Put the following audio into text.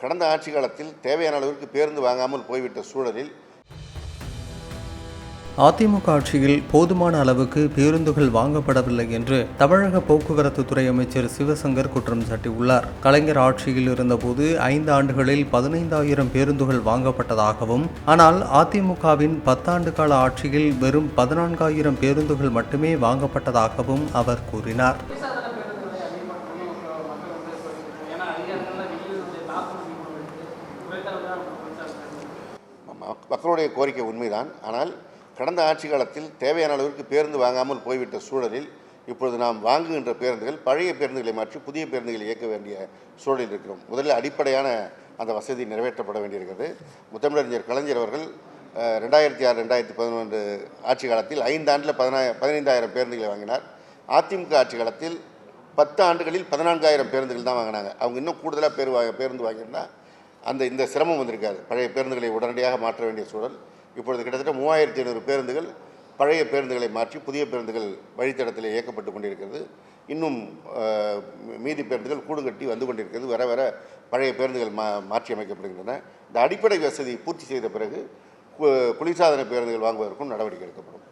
கடந்த ஆட்சி காலத்தில் தேவையான அளவிற்கு பேருந்து வாங்காமல் போய்விட்ட சூழலில் அதிமுக ஆட்சியில் போதுமான அளவுக்கு பேருந்துகள் வாங்கப்படவில்லை என்று தமிழக போக்குவரத்து துறை அமைச்சர் சிவசங்கர் குற்றம் சாட்டியுள்ளார். கலைஞர் ஆட்சியில் இருந்தபோது 5 ஆண்டுகளில் 15,000 பேருந்துகள் வாங்கப்பட்டதாகவும், ஆனால் அதிமுகவின் 10 ஆண்டு கால ஆட்சியில் வெறும் 14,000 பேருந்துகள் மட்டுமே வாங்கப்பட்டதாகவும் அவர் கூறினார். மக்களுடைய கோரிக்கை உண்மைதான். ஆனால் கடந்த ஆட்சி காலத்தில் தேவையான அளவிற்கு பேருந்து வாங்காமல் போய்விட்ட சூழலில் இப்பொழுது நாம் வாங்குகின்ற பேருந்துகள் பழைய பேருந்துகளை மாற்றி புதிய பேருந்துகளை இயக்க வேண்டிய சூழலில் இருக்கிறோம். முதலில் அடிப்படையான அந்த வசதி நிறைவேற்றப்பட வேண்டியிருக்கிறது. முத்தமிழறிஞர் கலைஞர் அவர்கள் 2006-2011 ஆட்சி காலத்தில் 5 ஆண்டில் 15,000 பேருந்துகளை வாங்கினார். அதிமுக ஆட்சி காலத்தில் 10 ஆண்டுகளில் 14,000 பேருந்துகள் தான் வாங்கினாங்க. அவங்க இன்னும் கூடுதலாக பேருந்து வாங்கியிருந்தால் இந்த சிரமம் வந்திருக்காது. பழைய பேருந்துகளை உடனடியாக மாற்ற வேண்டிய சூழல். இப்பொழுது கிட்டத்தட்ட 3,500 பேருந்துகள் பழைய பேருந்துகளை மாற்றி புதிய பேருந்துகள் வழித்தடத்தில் இயக்கப்பட்டு கொண்டிருக்கிறது. இன்னும் மீதி பேருந்துகள் கூடு கட்டி வந்து கொண்டிருக்கிறது. வர வர பழைய பேருந்துகள் மாற்றி அமைக்கப்படுகின்றன. இந்த அடிப்படை வசதி பூர்த்தி செய்த பிறகு குளிர்சாதன பேருந்துகள் வாங்குவதற்கும் நடவடிக்கை எடுக்கப்படும்.